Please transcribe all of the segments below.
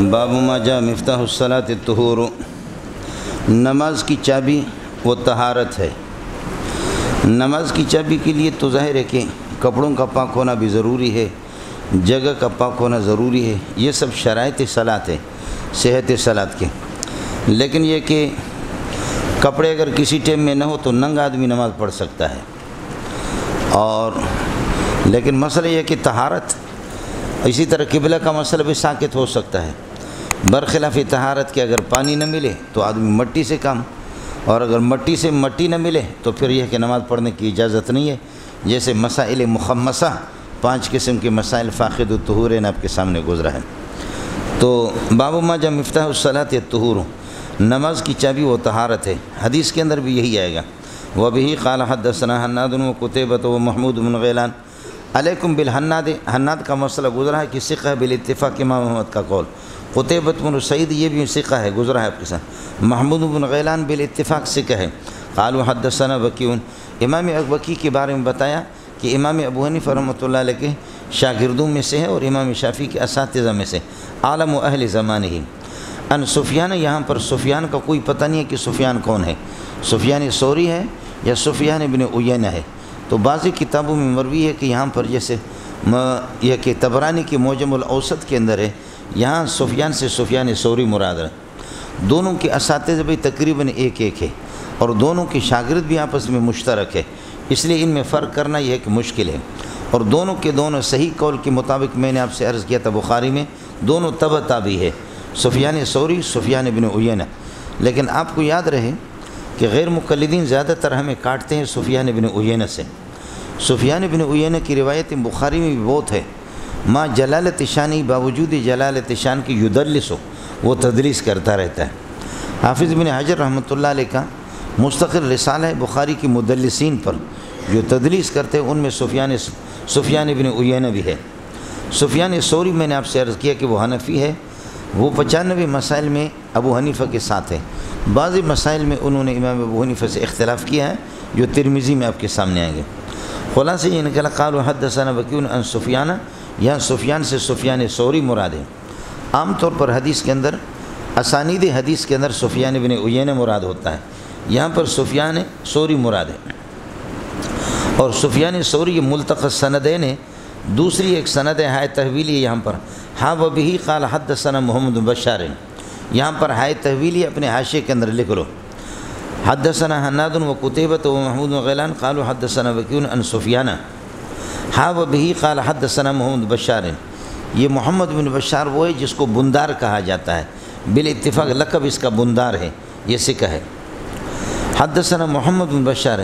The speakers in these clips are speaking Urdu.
باب ما جاء مفتاح الصلاۃ الطہور، نماز کی چابی وہ طہارت ہے۔ نماز کی چابی کے لیے تو ظاہر ہے کہ کپڑوں کا پاک ہونا بھی ضروری ہے، جگہ کا پاک ہونا ضروری ہے، یہ سب شرائط صلاۃ ہے، صحت صلاۃ کے۔ لیکن یہ کہ کپڑے اگر کسی ٹائم میں نہ ہو تو ننگا آدمی نماز پڑھ سکتا ہے، اور لیکن مسئلہ یہ کہ طہارت، اسی طرح قبلہ کا مسئلہ بھی ساکت ہو سکتا ہے، برخلاف طہارت کے اگر پانی نہ ملے تو آدمی مٹی سے کام، اور اگر مٹی سے مٹی نہ ملے تو پھر یہ کہ نماز پڑھنے کی اجازت نہیں ہے۔ جیسے مسائل مخمسہ، 5 قسم کے مسائل فاقد الطہورین آپ کے سامنے گزرا ہے۔ تو باب ما جاء مفتاح الصلاۃ الطہور، نماز کی چابی وہ طہارت ہے۔ حدیث کے اندر بھی یہی آئے گا، وبہ قال حدثنا حناد وقتیبۃ ومحمود بن غیلان۔ علیکم بالحناد، حناد کا مسئلہ گزرا ہے کہ ثقہ بالاتفاق امام احمد کا قول، قتیبۃ بن سعید یہ بھی ثقہ ہے، گزرا ہے آپ کے ساتھ، محمود بن غیلان بالاتفاق ثقہ ہے۔ قالوا حدثنا وکیع، امام وکیع کے بارے میں بتایا کہ امام ابو حنیفہ رحمۃ اللہ علیہ کے شاگردوں میں سے ہے اور امام شافعی کے اساتذہ میں سے، عالم و اہل زمانہ ہی۔ ان سفیان، یہاں پر سفیان کا کوئی پتہ نہیں ہے کہ سفیان کون ہے، سفیان ثوری ہے یا سفیان بن عیینہ ہے۔ تو بعضی کتابوں میں مروی ہے کہ یہاں پر جیسے یہ کہ طبرانی کی معجم الاوسط کے اندر ہے، یہاں سفیان سے سفیان ثوری مراد ہے۔ دونوں کے اساتذہ بھی تقریباً ایک ہے، اور دونوں کے شاگرد بھی آپس میں مشترک ہے، اس لیے ان میں فرق کرنا یہ ہے کہ مشکل ہے۔ اور دونوں کے دونوں صحیح قول کے مطابق میں نے آپ سے عرض کیا تھا بخاری میں، دونوں تبع تابعی ہے، سفیان ثوری سفیان بن عیینہ۔ لیکن آپ کو یاد رہے کہ غیر مقلدین زیادہ تر ہمیں کاٹتے ہیں سفیان بن عیینہ سے۔ سفیان بن عیینہ کی روایت بخاری میں بھی بہت ہے، ما جلالت شانی، باوجود جلالت شان کی یدلس، وہ تدلیس کرتا رہتا ہے۔ حافظ بن حجر رحمۃ اللہ علیہ کا مستقل رسالہ ہے بخاری کی مدلسین پر، جو تدلیس کرتے ہیں ان میں سفیان بن عیینہ بھی ہے۔ سفیان ثوری میں نے آپ سے عرض کیا کہ وہ حنفی ہے، وہ 95 مسائل میں ابو حنیفہ کے ساتھ ہے، بعضی مسائل میں انہوں نے امام ابو حنیفہ سے اختلاف کیا ہے جو ترمذی میں آپ کے سامنے آئیں گے۔ خلاصہ یہ نکلا قالوا حدثنا وکیع عن سفیان، یہاں سفیان سے سفیان ثوری مراد ہے۔ عام طور پر حدیث کے اندر، اسانید حدیث کے اندر سفیان بن عیینہ مراد ہوتا ہے، یہاں پر سفیان ثوری مراد ہے۔ اور سفیان ثوری یہ ملتقى سندین ہے، دوسری ایک سند ہے تحویلی ہے، یہاں پر ہاں وبہ قال حدثنا محمد بن بشار، یہاں پر تحویلی اپنے حاشیے کے اندر لکھ لو، حدثنا حناد وقتیبۃ ومحمود بن غیلان قالوا حدثنا وکیع عن سفیان ہاں وبہ قال حدثنا محمد بن بشار۔ یہ محمد بن بشار وہ ہے جس کو بندار کہا جاتا ہے، بالاتفاق لقب اس کا بندار ہے، یہ ثقہ ہے۔ حدثنا محمد بن بشار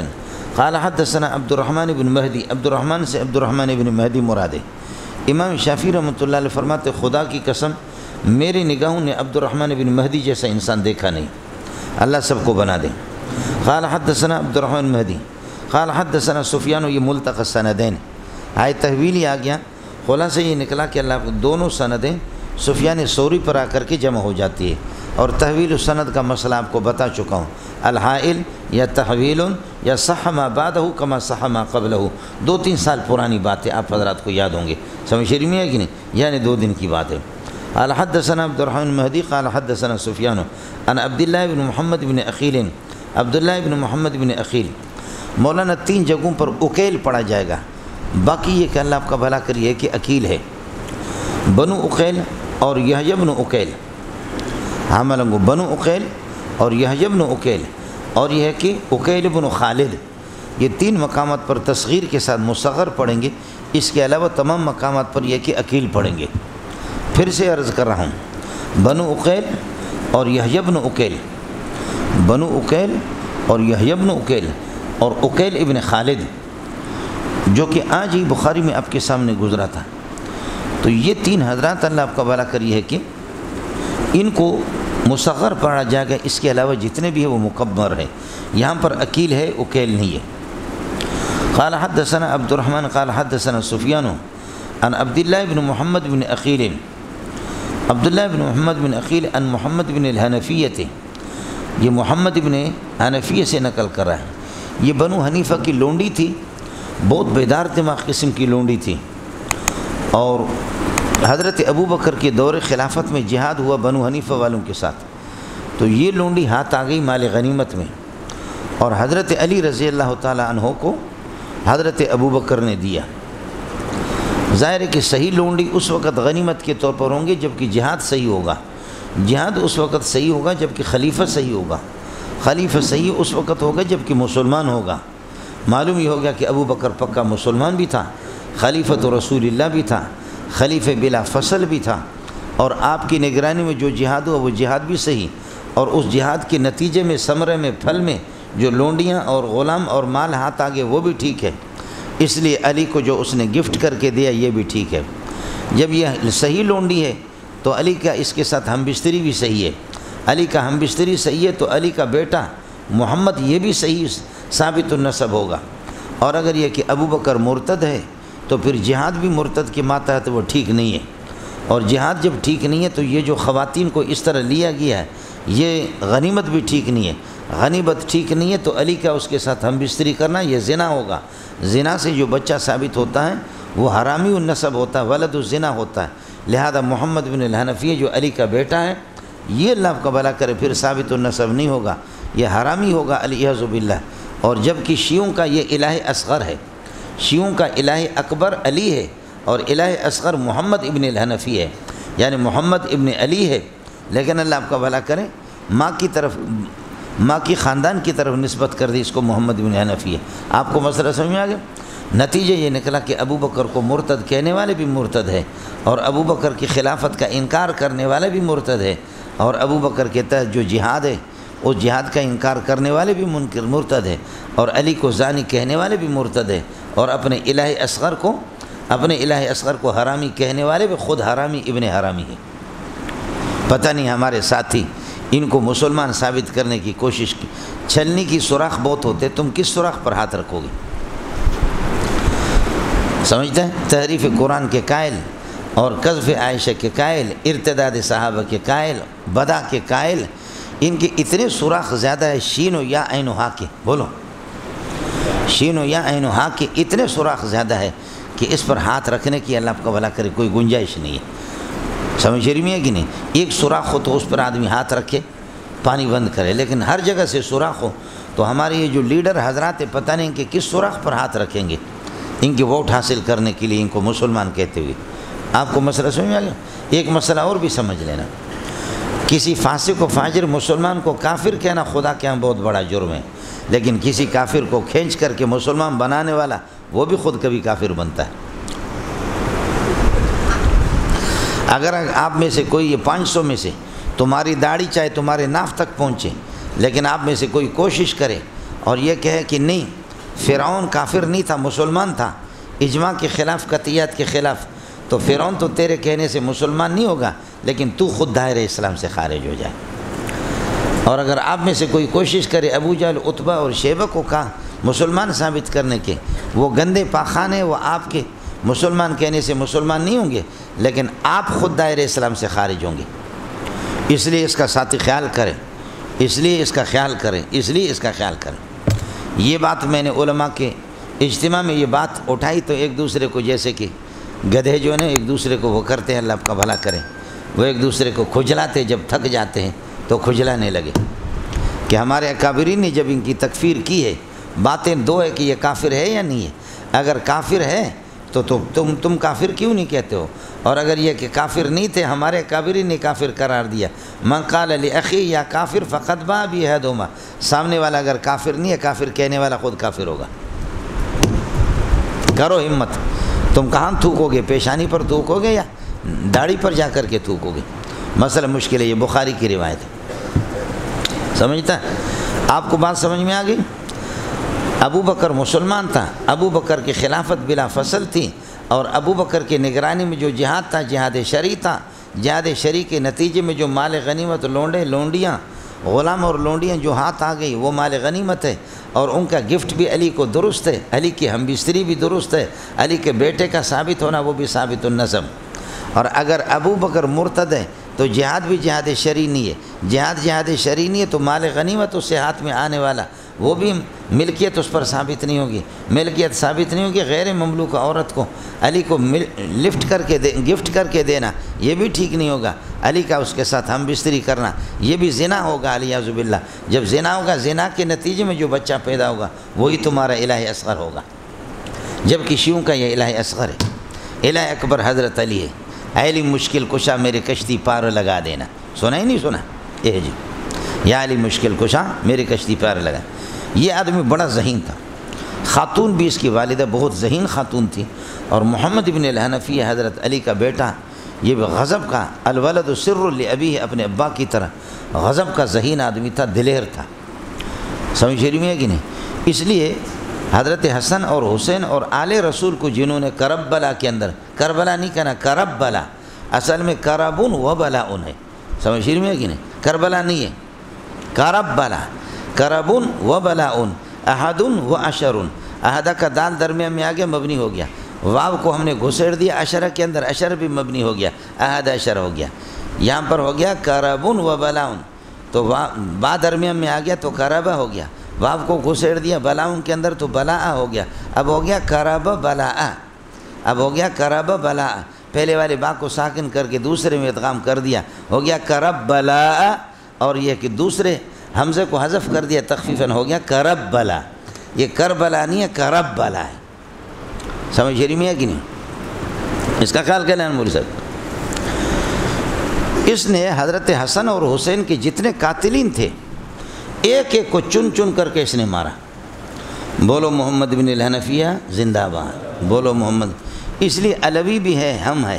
قال حدثنا عبد الرحمن بن مہدی، عبد الرحمن سے عبد الرحمن بن مہدی مراد ہے۔ امام شافعی رحمۃ اللہ علیہ فرماتے خدا کی قسم میری نگاہوں نے عبد الرحمن بن مہدی جیسا انسان دیکھا نہیں، اللہ سب کو بنا دے۔ قال حدثنا عبد الرحمن مہدی قال حدثنا سفیان، یہ ملتقى سندین تحویلی آ گیا۔ خلاصہ یہ نکلا کہ اللہ دونوں سندیں سفیان ثوری پر آ کر کے جمع ہو جاتی ہے، اور تحویل السند کا مسئلہ آپ کو بتا چکا ہوں، الحائل یا تحویل یا صح ما بعدہ کما صح ما قبلہ، 2-3 سال پرانی بات ہے، آپ حضرات کو یاد ہوں گے، سمجھ میں ہے کہ نہیں، یعنی 2 دن کی بات ہے۔ قال حدثنا عبد الرحمن مہدی قال حدثنا سفیان عن عبداللہ بن محمد بن عقیل، عبداللہ بن محمد بن عقیل۔ مولانا 3 جگہوں پر عقیل پڑھا جائے گا، باقی یہ کہ اللہ آپ کا بھلا کریے کہ عقیل ہے، بنو عقیل اور یحییٰ بن عقیل، ہاں ملنگو بنو عقیل اور یحییٰ بن عقیل، اور یہ ہے کہ عقیل بن خالد، یہ 3 مقامات پر تصغیر کے ساتھ مصغر پڑھیں گے، اس کے علاوہ تمام مقامات پر یہ کہ عقیل پڑھیں گے۔ پھر سے عرض کر رہا ہوں، بنو عقیل اور یحییٰ بن عقیل، بنو عقیل اور یحییٰ بن عقیل اور عقیل ابن خالد، جو کہ آج ہی بخاری میں آپ کے سامنے گزرا تھا۔ تو یہ 3 حضرات اللہ آپ کا بھلا کریے ہے کہ ان کو مصغر پڑھا جائے گا، اس کے علاوہ جتنے بھی ہیں وہ مکبر ہے، یہاں پر عقیل ہے، عقیل نہیں ہے۔ قال حدثنا عبد الرحمن قال حدثنا سفیان عن عبداللہ بن محمد بن عقیل، عبداللہ بن محمد بن عقیل عن محمد بن الحنفیۃ، یہ محمد بن حنفیہ سے نقل کر رہا ہے۔ یہ بنو حنیفہ کی لونڈی تھی، بہت بیدار دماغ قسم کی لونڈی تھی، اور حضرت ابو بکر کے دور خلافت میں جہاد ہوا بنو حنیفہ والوں کے ساتھ، تو یہ لونڈی ہاتھ آ گئی مال غنیمت میں، اور حضرت علی رضی اللہ تعالیٰ عنہ کو حضرت ابو بکر نے دیا۔ ظاہر ہے کہ صحیح لونڈی اس وقت غنیمت کے طور پر ہوں گے جب کہ جہاد صحیح ہوگا، جہاد اس وقت صحیح ہوگا جب کہ خلیفہ صحیح ہوگا، خلیفہ صحیح اس وقت ہوگا جب کہ مسلمان ہوگا۔ معلوم یہ ہو گیا کہ ابو بکر پکا مسلمان بھی تھا، خلیفۃ رسول اللہ بھی تھا، خلیفہ بلا فصل بھی تھا، اور آپ کی نگرانی میں جو جہاد ہوا وہ جہاد بھی صحیح، اور اس جہاد کے نتیجے میں ثمرے میں پھل میں جو لونڈیاں اور غلام اور مال ہاتھ آگے وہ بھی ٹھیک ہے، اس لیے علی کو جو اس نے گفٹ کر کے دیا یہ بھی ٹھیک ہے۔ جب یہ صحیح لونڈی ہے تو علی کا اس کے ساتھ ہم بستری بھی صحیح ہے، علی کا ہم بستری صحیح ہے تو علی کا بیٹا محمد یہ بھی صحیح ثابت النسب ہوگا، اور اگر یہ کہ ابو بکر مرتد ہے تو پھر جہاد بھی مرتد کے ماتحت وہ ٹھیک نہیں ہے، اور جہاد جب ٹھیک نہیں ہے تو یہ جو خواتین کو اس طرح لیا گیا ہے یہ غنیمت بھی ٹھیک نہیں ہے، غنیمت ٹھیک نہیں ہے تو علی کا اس کے ساتھ ہم بستری کرنا یہ زنا ہوگا، زنا سے جو بچہ ثابت ہوتا ہے وہ حرامی النسب ہوتا ہے، ولد الزنا ہوتا ہے، لہذا محمد بن الحنفیہ جو علی کا بیٹا ہے یہ اللہ کا بھلا کرے پھر ثابت النسب نہیں ہوگا، یہ حرامی ہوگا علیہ باللہ۔ اور جب کہ شیعوں کا یہ الہ اصغر ہے، شیعوں کا الہ اکبر علی ہے اور الہ اصغر محمد ابن الحنفی ہے، یعنی محمد ابن علی ہے، لیکن اللہ آپ کا بھلا کرے ماں کی خاندان کی طرف نسبت کر دی اس کو محمد ابن حنفی ہے۔ آپ کو مسئلہ سمجھ میں آ گیا؟ نتیجہ یہ نکلا کہ ابو بکر کو مرتد کہنے والے بھی مرتد ہے، اور ابو بکر کی خلافت کا انکار کرنے والے بھی مرتد ہے، اور ابو بکر کے تحت جو جہاد ہے اس جہاد کا انکار کرنے والے بھی مرتد ہے، اور علی کو زانی کہنے والے بھی مرتد ہے، اور اپنے الہ اصغر کو حرامی کہنے والے بھی خود حرامی ابن حرامی ہے۔ پتہ نہیں ہمارے ساتھی ان کو مسلمان ثابت کرنے کی کوشش کی، چھلنی کی سوراخ بہت ہوتے، تم کس سوراخ پر ہاتھ رکھو گے؟ سمجھتے ہیں؟ تحریف قرآن کے قائل اور قذف عائشہ کے قائل، ارتداد صحابہ کے قائل، بدا کے قائل، ان کے اتنے سوراخ زیادہ ہے، شین و یا عین و ہا کے، بولو شین و یا عین و ہا کے اتنے سوراخ زیادہ ہے کہ اس پر ہاتھ رکھنے کی اللہ آپ کا بھلا کرے کوئی گنجائش نہیں ہے۔ سمجھ رہی ہے کہ نہیں؟ ایک سوراخ ہو تو اس پر آدمی ہاتھ رکھے پانی بند کرے، لیکن ہر جگہ سے سوراخ ہو تو ہمارے یہ جو لیڈر حضرات پتہ نہیں کہ کس سوراخ پر ہاتھ رکھیں گے ان کے ووٹ حاصل کرنے کے لیے ان کو مسلمان کہتے ہوئے۔ آپ کو مسئلہ سمجھ میں آ گیا؟ ایک مسئلہ اور بھی سمجھ لینا، کسی فاسق و فاجر مسلمان کو کافر کہنا خدا کے ہاں بہت بڑا جرم ہے، لیکن کسی کافر کو کھینچ کر کے مسلمان بنانے والا وہ بھی خود کبھی کافر بنتا ہے۔ اگر آپ میں سے کوئی یہ 500 میں سے تمہاری داڑھی چاہے تمہارے ناف تک پہنچے، لیکن آپ میں سے کوئی کوشش کرے اور یہ کہے کہ نہیں فرعون کافر نہیں تھا مسلمان تھا، اجماع کے خلاف قطعیات کے خلاف، تو فرعون تو تیرے کہنے سے مسلمان نہیں ہوگا لیکن تو خود دائرہ اسلام سے خارج ہو جائے۔ اور اگر آپ میں سے کوئی کوشش کرے ابو جہل عتبہ اور شیبہ کو کہا مسلمان ثابت کرنے کے، وہ گندے پاخانے وہ آپ کے مسلمان کہنے سے مسلمان نہیں ہوں گے لیکن آپ خود دائرہ اسلام سے خارج ہوں گے۔ اس لیے اس کا ساتھی خیال کریں، اس لیے اس کا خیال کریں۔ یہ بات میں نے علماء کے اجتماع میں یہ بات اٹھائی تو ایک دوسرے کو جیسے کہ گدھے جو ہیں ایک دوسرے کو وہ کرتے ہیں، اللہ آپ کا بھلا کرے، وہ ایک دوسرے کو کھجلاتے، جب تھک جاتے ہیں تو کھجلانے لگے کہ ہمارے اکابرین نے جب ان کی تکفیر کی ہے، باتیں دو ہے کہ یہ کافر ہے یا نہیں ہے، اگر کافر ہے تو تم کافر کیوں نہیں کہتے ہو، اور اگر یہ کہ کافر نہیں تھے ہمارے اکابرین نے کافر قرار دیا، من قال لاخی یا کافر فقد باء باحدہما، سامنے والا اگر کافر نہیں ہے کافر کہنے والا خود کافر ہوگا۔ کرو ہمت، تم کہاں تھوکو گے؟ پیشانی پر تھوکو گے یا داڑھی پر جا کر کے تھوکو گے؟ مسئلہ مشکل ہے، یہ بخاری کی روایت ہے، سمجھتا ہے؟ آپ کو بات سمجھ میں آ گئی؟ ابو بکر مسلمان تھا، ابو بکر کی خلافت بلا فصل تھی، اور ابو بکر کی نگرانی میں جو جہاد تھا جہاد شرعی تھا، جہاد شرعی کے نتیجے میں جو مال غنیمت لونڈیاں غلام اور لونڈیاں جو ہاتھ آ گئی وہ مال غنیمت ہے، اور ان کا گفٹ بھی علی کو درست ہے، علی کی ہمبستری بھی درست ہے، علی کے بیٹے کا ثابت ہونا وہ بھی ثابت النسب۔ اور اگر ابو بکر مرتد ہے تو جہاد بھی جہاد شرعی نہیں ہے، جہاد شرعی نہیں ہے تو مال غنیمت اس سے ہاتھ میں آنے والا وہ بھی ملکیت اس پر ثابت نہیں ہوگی، ملکیت ثابت نہیں ہوگی، غیر مملوک عورت کو علی کو گفٹ کر کے دینا یہ بھی ٹھیک نہیں ہوگا، علی کا اس کے ساتھ ہم بستری کرنا یہ بھی زنا ہوگا علیاذ باللہ۔ جب زنا ہوگا، زنا کے نتیجے میں جو بچہ پیدا ہوگا وہی تمہارا الہ اصغر ہوگا، جبکہ شیعوں کا یہ الہ اصغر ہے، الہ اکبر حضرت علی ہے۔ علی مشکل کشا میرے کشتی پار لگا دینا، سنا ہی نہیں سنا؟ جی یا علی مشکل کشا میری کشتی پار لگا۔ یہ آدمی بڑا ذہین تھا، خاتون بھی اس کی والدہ بہت ذہین خاتون تھی، اور محمد ابن الحنفیہ حضرت علی کا بیٹا یہ بھی غضب کا، الولد سر لابیہ، اپنے ابا کی طرح غضب کا ذہین آدمی تھا، دلیر تھا، سمجھ شریف میں ہے کہ نہیں؟ اس لیے حضرت حسن اور حسین اور آل رسول کو جنہوں نے کربلا کے اندر، کربلا نہیں کہنا کربلا، اصل میں کربن و بلاء ہے، سمجھ شریف میں ہے کہ نہیں؟ کربلا نہیں ہے، کربلا، کربن و بلاء، احد و عشر، احدہ کا دال درمیان میں آگے مبنی ہو گیا، واو کو ہم نے گھسیڑ دیا عشرہ کے اندر، عشر بھی مبنی ہو گیا، احد عشر ہو گیا، یہاں پر ہو گیا کربن و بلاء، تو با درمیان میں آ گیا تو کربہ ہو گیا، واو کو گھسیڑ دیا بلاؤن کے اندر تو بلاء ہو گیا، اب ہو گیا کرب بلاء، اب ہو گیا کرب بلاء، پہلے والے با کو ساکن کر کے دوسرے میں ادغام کر دیا، ہو گیا کرب بلاء، اور یہ کہ دوسرے حمزے کو حذف کر دیا تخفیفاً، ہو گیا کرب بلا، یہ کربلا نہیں ہے کرب بلا ہے، سمجھ شریف میں ہے کہ نہیں؟ اس کا خیال کیا لینا مولی صاحب؟ اس نے حضرت حسن اور حسین کے جتنے قاتلین تھے ایک ایک کو چن چن کر کے اس نے مارا، بولو محمد بن الحنفیہ زندہ باد، بولو محمد، اس لیے علوی بھی ہے ہم ہیں،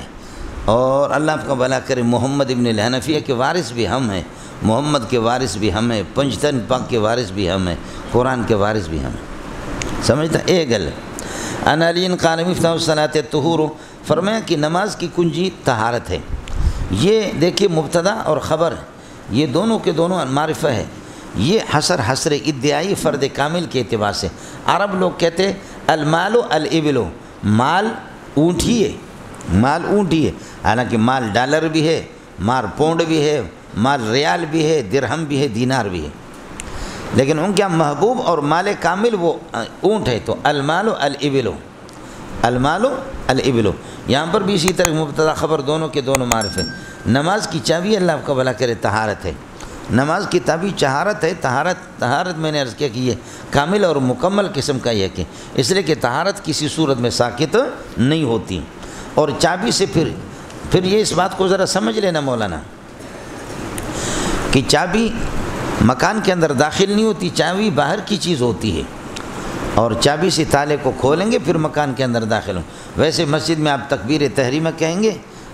اور اللہ آپ کا بھلا کرے محمد بن الحنفیہ کے وارث بھی ہم ہیں، محمد کے وارث بھی ہم ہیں، پنجتن پاک کے وارث بھی ہم ہیں، قرآن کے وارث بھی ہم ہیں، سمجھتا اے گل۔ ان علی قال مفتاح الصلاۃ الطہور، فرمایا کہ نماز کی کنجی طہارت ہے، یہ دیکھیے مبتدا اور خبر یہ دونوں کے دونوں معرفہ ہے، یہ حصر ادعائی فرد کامل کے اعتبار سے، عرب لوگ کہتے المال الابل، مال اونٹ ہی ہے، مال اونٹ ہی ہے، حالانکہ مال ڈالر بھی ہے، مال پونڈ بھی ہے، مال ریال بھی ہے، درہم بھی ہے، دینار بھی ہے، لیکن ان کا محبوب اور مال کامل وہ اونٹ ہے، تو المال الابل، المال الابل، یہاں پر بھی اسی طرح مبتدا خبر دونوں کے دونوں معرف ہے۔ نماز کی چابی اللہ آپ کا بھلا کرے طہارت ہے، نماز کی چابی طہارت ہے، طہارت میں نے عرض کیا کہ یہ کامل اور مکمل قسم کا یہ کہ اس لیے کہ طہارت کسی صورت میں ساکت نہیں ہوتی، اور چابی سے پھر یہ اس بات کو ذرا سمجھ لینا مولانا کہ چابی مکان کے اندر داخل نہیں ہوتی، چابی باہر کی چیز ہوتی ہے، اور چابی سے تالے کو کھولیں گے پھر مکان کے اندر داخل ہوں۔ ویسے مسجد میں آپ تکبیر تحریمہ کہیں گے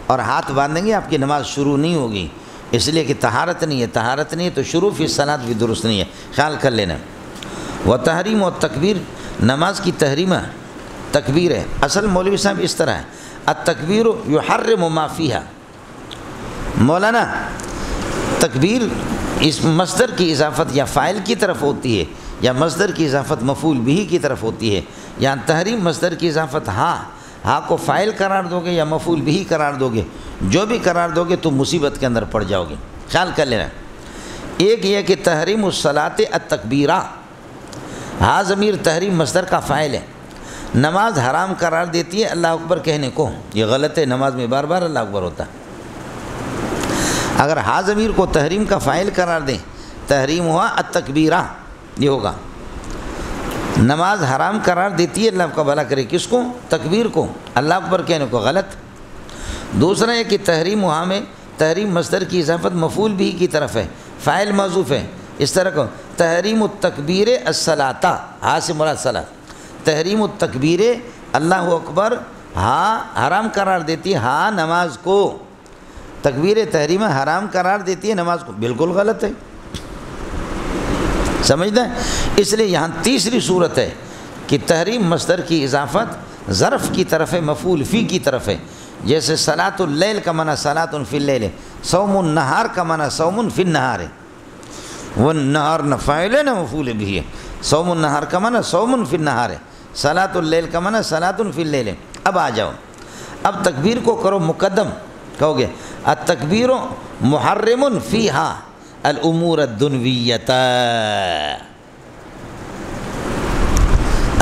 اور ہاتھ باندھیں گے، آپ کی نماز شروع نہیں ہوگی، اس لیے کہ طہارت نہیں ہے، طہارت نہیں ہے تو شروع فی الصلاۃ بھی درست نہیں ہے، خیال کر لینا۔ و تحریم و تکبیر، نماز کی تحریمہ تکبیر ہے، اصل مولوی صاحب اس طرح ہے، التکبیر یحرم ما فیہا، مولانا تکبیر اس مصدر کی اضافت یا فاعل کی طرف ہوتی ہے، یا مصدر کی اضافت مفعول بھی کی طرف ہوتی ہے، یا تحریم مصدر کی اضافت ہاں کو فاعل قرار دو گے یا مفعول بھی قرار دو گے، جو بھی قرار دو گے تو مصیبت کے اندر پڑ جاؤ گے، خیال کر لینا۔ ایک یہ کہ تحریم الصلاۃ التکبیرہ، ہاں ضمیر تحریم مصدر کا فاعل ہے، نماز حرام قرار دیتی ہے اللہ اکبر کہنے کو، یہ غلط ہے، نماز میں بار بار اللہ اکبر ہوتا ہے۔ اگر ہاں ضمیر کو تحریم کا فاعل قرار دیں، تحریم ہوا التکبیرہ، یہ ہوگا، نماز حرام قرار دیتی ہے اللہ کا بھلا کرے کس کو؟ تکبیر کو، اللہ اکبر کہنے کو، غلط۔ دوسرا ہے کہ تحریم وہاں میں تحریم مصدر کی اضافت مفعول بھی کی طرف ہے، فاعل محذوف ہے، اس طرح کو تحریم التکبیر الصلاۃ، ہاں سے مراد صلاۃ، تحریم التکبیر اللہ اکبر ہاں حرام قرار دیتی ہے، ہاں نماز کو، تکبیر تحریمہ حرام قرار دیتی ہے نماز کو، بالکل غلط ہے، سمجھتے ہیں؟ اس لیے یہاں تیسری صورت ہے کہ تحریم مصدر کی اضافت ظرف کی طرف ہے، مفعول فی کی طرف ہے، جیسے صلاۃ اللیل کا معنی صلاۃ فی اللیل ہے، صوم النہار کا معنی صوم فی النہار ہے، وہ نہار نہ فاعل ہے نہ مفعول بھی ہے، صوم النہار کا معنی صوم فی النہار ہے، صلاۃ اللیل کا معنی صلاۃ فی اللیل ہے۔ اب آ جاؤ، اب تکبیر کو کرو مقدم، کہو گے التکبیر محرم فیہا الامور الدنویۃ،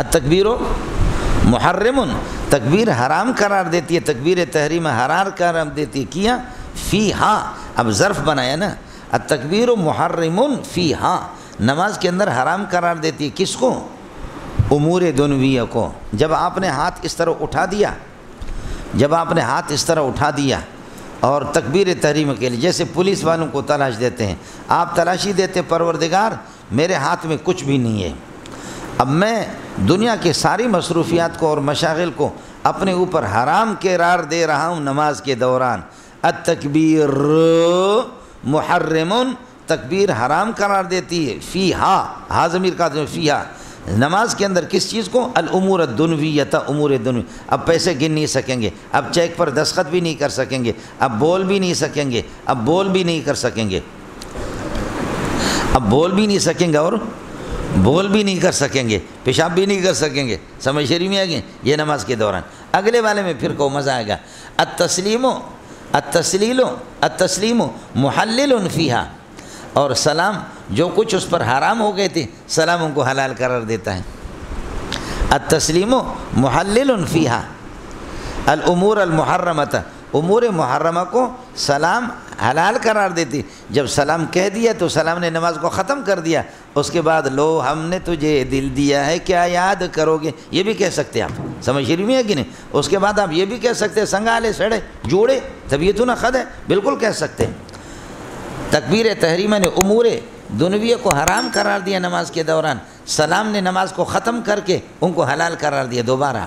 التکبیر محرم، تکبیر حرام قرار دیتی ہے، تکبیر تحریم حرام قرار دیتی ہے، کیا فیہا، اب ظرف بنایا نا، التکبیر محرم فیہا، نماز کے اندر حرام قرار دیتی ہے، کس کو؟ امور دنیویہ کو۔ جب آپ نے ہاتھ اس طرح اٹھا دیا، جب آپ نے ہاتھ اس طرح اٹھا دیا اور تکبیر تحریم کے لیے، جیسے پولیس والوں کو تلاش دیتے ہیں، آپ تلاشی دیتے پروردگار میرے ہاتھ میں کچھ بھی نہیں ہے، اب میں دنیا کے ساری مصروفیات کو اور مشاغل کو اپنے اوپر حرام قرار دے رہا ہوں نماز کے دوران۔ التکبیر محرم، تکبیر حرام قرار دیتی ہے، فیہا، ہا ضمیر کا فیہا، نماز کے اندر کس چیز کو؟ الامور الدنیویہ، امور دنیوی۔ اب پیسے گن نہیں سکیں گے، اب چیک پر دستخط بھی نہیں کر سکیں گے، اب بول بھی نہیں سکیں گے، اب بول بھی نہیں کر سکیں گے، اب بول بھی نہیں سکیں گے اور بول بھی نہیں کر سکیں گے، پیشاب بھی نہیں کر سکیں گے، سمجھ شریف میں آ گئے یہ نماز کے دوران۔ اگلے والے میں پھر کو مزہ آئے گا، التسلیم محلل فیہا، اور سلام جو کچھ اس پر حرام ہو گئے تھے سلام ان کو حلال قرار دیتا ہے۔ التسلیم محلل فیہا الامور المحرمۃ، امور محرمہ کو سلام حلال قرار دیتی۔ جب سلام کہہ دیا تو سلام نے نماز کو ختم کر دیا، اس کے بعد لو ہم نے تجھے دل دیا ہے کیا یاد کرو گے، یہ بھی کہہ سکتے آپ، سمجھ شریف میں ہے کہ نہیں؟ اس کے بعد آپ یہ بھی کہہ سکتے سنگالے سڑے جوڑے طبیعتوں نہ خد ہے، بالکل کہہ سکتے ہیں۔ تکبیر تحریمہ نے امور دنیویہ کو حرام قرار دیا نماز کے دوران، سلام نے نماز کو ختم کر کے ان کو حلال قرار دیا۔ دوبارہ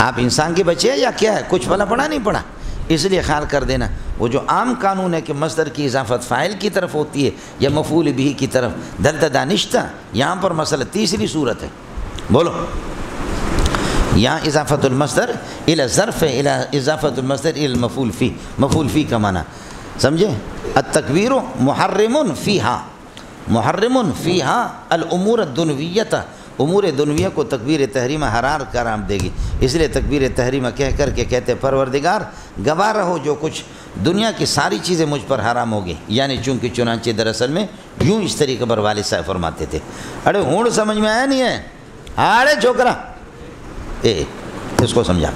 آپ انسان کے بچے ہیں یا کیا ہے؟ کچھ پلا پڑا نہیں پڑا، اس لیے خیال کر دینا وہ جو عام قانون ہے کہ مصدر کی اضافت فاعل کی طرف ہوتی ہے یا مفعول بھی کی طرف، دلتدانشتہ، یہاں پر مسئلہ تیسری صورت ہے، بولو یہاں اضافت المصدر الى الظرف ہے، الى اضافت المصدر الى المفعول فی، مفعول فی کا معنی سمجھے؟ التکبیر محرم فیہا، محرم فیہا الامور الدنیویہ، امور دنیویہ کو تکبیر تحریمہ حرام قرار دے گی، اس لیے تکبیر تحریمہ کہہ کر کے کہتے پروردگار گواہ رہو جو کچھ دنیا کی ساری چیزیں مجھ پر حرام ہوگی، یعنی چونکہ چنانچہ دراصل میں یوں اس طریقے پر والد صاحب فرماتے تھے۔ ارے ہون سمجھ میں آیا نہیں ہے؟ آڑے چھوکرا اس کو سمجھا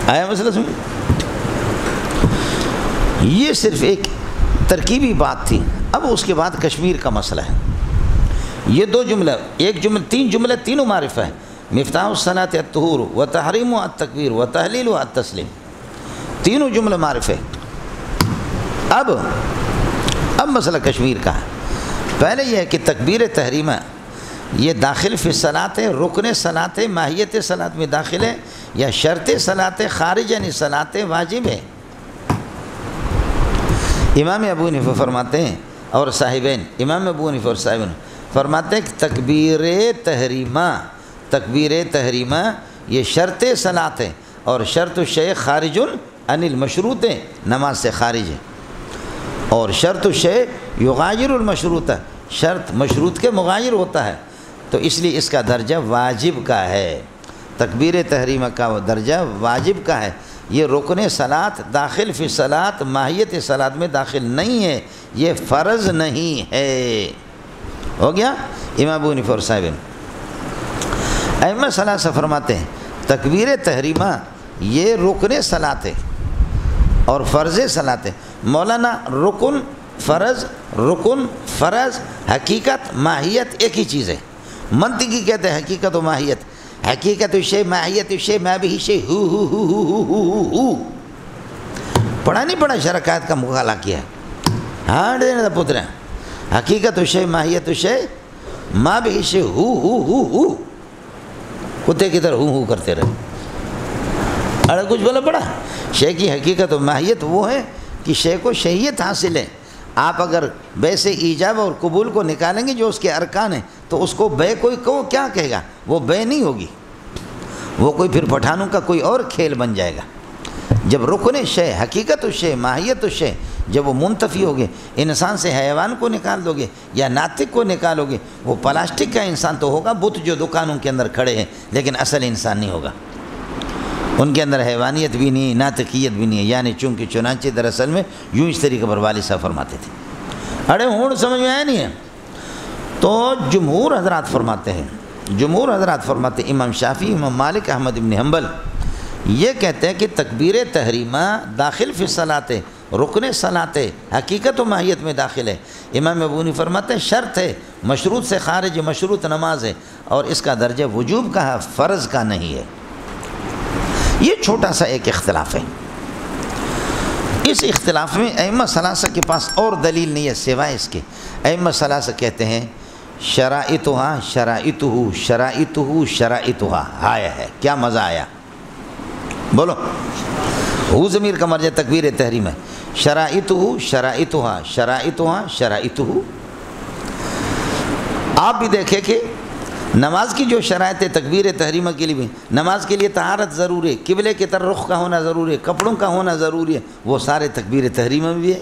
آیا مسئلہ سمجھ؟ یہ صرف ایک ترکیبی بات تھی۔ اب اس کے بعد کشمیر کا مسئلہ ہے۔ یہ دو جملہ، ایک جملہ، تین جملے تینوں معرفہ ہے، مفتاح الصلاۃ الطہور و تحریم التکبیر و تحلیل التسلیم، تینوں جملے معرفہ ہے۔ اب مسئلہ کشمیر کا ہے۔ پہلے یہ ہے کہ تکبیر تحریمہ یہ داخل فی الصلاۃ ہے، رکن صلاۃ ہے، ماہیت صلاۃ میں داخل ہے، یا شرط صلاۃ ہے، خارج یعنی صلاۃ واجب ہے۔ امام ابو حنیفہ فرماتے ہیں اور صاحبین، امام ابو حنیفہ اور صاحبین فرماتے ہیں کہ تکبیر تحریمہ یہ شرط صلاۃ ہے، اور شرط الشیء خارج عن المشروط ہے، نماز سے خارج ہے، اور شرط الشیء یغایر المشروط، شرط مشروط کے مغایر ہوتا ہے، تو اس لیے اس کا درجہ واجب کا ہے۔ تکبیر تحریمہ کا وہ درجہ واجب کا ہے، یہ رکن صلاۃ داخل فی صلاۃ ماہیت صلاۃ میں داخل نہیں ہے، یہ فرض نہیں ہے۔ ہو گیا؟ امام ابو حنیفہ اور صاحبین۔ ائمہ ثلاثہ فرماتے ہیں تکبیر تحریمہ یہ رکن صلاۃ ہے اور فرض صلاۃ ہے۔ مولانا رکن فرض حقیقت ماہیت ایک ہی چیز ہے، منطقی کہتے ہیں حقیقت و ماہیت، حقیقت شے ماہیت شے میں بھی شے ہو پڑھا نہیں پڑھا، شرکات کا مغالہ کیا ہے، ہاں دینا پتر، حقیقت شے ماہیت شے ماں بھی شے ہو کتے کی طرح ہو کرتے رہے۔ ارے کچھ بولا پڑا، شے کی حقیقت و ماہیت وہ ہے کہ شے کو شیئیت حاصل ہے۔ آپ اگر بے سے ایجاب اور قبول کو نکالیں گے جو اس کے ارکان ہیں تو اس کو بے کوئی کو کیا کہے گا، وہ بے نہیں ہوگی، وہ کوئی پھر پٹھانوں کا کوئی اور کھیل بن جائے گا۔ جب رکن شے حقیقت و شے ماہیت و شے جب وہ منتفی ہوگے، انسان سے حیوان کو نکال دو گے یا ناطق کو نکالو گے، وہ پلاسٹک کا انسان تو ہوگا، بت جو دکانوں کے اندر کھڑے ہیں، لیکن اصل انسان نہیں ہوگا، ان کے اندر حیوانیت بھی نہیں، ناطقیت بھی نہیں ہے، یعنی چونکہ چنانچہ دراصل میں یوں اس طریقے پر والد صاحب فرماتے تھے۔ ارے ہون سمجھ میں آیا نہیں ہے؟ تو جمہور حضرات فرماتے ہیں امام شافعی، امام مالک، احمد بن حنبل یہ کہتے ہیں کہ تکبیر تحریمہ داخل فی الصلاۃ، رکن صلاۃ حقیقت و ماہیت میں داخل ہے۔ امام ابو حنیفہ فرماتے ہیں شرط ہے، مشروط سے خارج، مشروط نماز ہے، اور اس کا درجہ وجوب کا ہے، فرض کا نہیں ہے۔ یہ چھوٹا سا ایک اختلاف ہے۔ اس اختلاف میں ائمہ ثلاثہ کے پاس اور دلیل نہیں ہے سوائے اس کے۔ ائمہ ثلاثہ کہتے ہیں شرائطها آیا ہے۔ کیا مزہ آیا؟ بولو، ہو ضمیر کا مرجع تکبیر تحریم ہے۔ شرائطها آپ بھی دیکھیں کہ نماز کی جو شرائط ہے تکبیر تحریمہ کے لیے بھی، نماز کے لیے طہارت ضروری ہے، قبلے کی طرف رخ کا ہونا ضروری ہے، کپڑوں کا ہونا ضروری ہے، وہ سارے تکبیر تحریمہ میں بھی ہے۔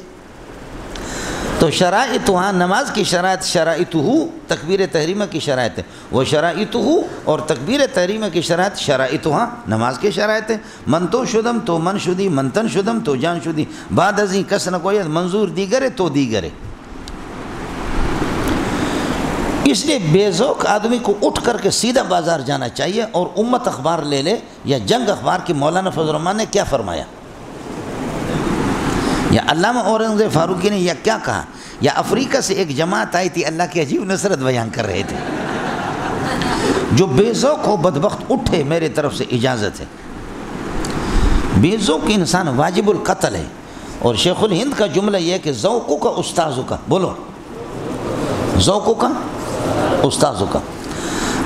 تو شرائطها نماز کی شرائط، شرائطہ تکبیر تحریمہ کی شرائط ہے، وہ شرائطہ اور تکبیر تحریمہ کی شرائط شرائطها نماز کی شرائط ہے۔ من تو شدم تو من شدی، من تن شدم تو جان شدی، بعد ازیں کس نہ کوئی منظور دیگر ہے تو دیگر ہے۔ اس لیے بے ذوق آدمی کو اٹھ کر کے سیدھا بازار جانا چاہیے اور امت اخبار لے لے، یا جنگ اخبار کی مولانا فضل الرحمان نے کیا فرمایا، یا علامہ اورنگزیب فاروقی نے یا کیا کہا، یا افریقہ سے ایک جماعت آئی تھی اللہ کی عجیب نصرت بیان کر رہے تھے۔ جو بے ذوق ہو بدبخت اٹھے، میرے طرف سے اجازت ہے۔ بے ذوق انسان واجب القتل ہے، اور شیخ الہند کا جملہ یہ ہے کہ ذوقوں کا استاذوں کا، بولو ذوقوں کا استاذوں کا۔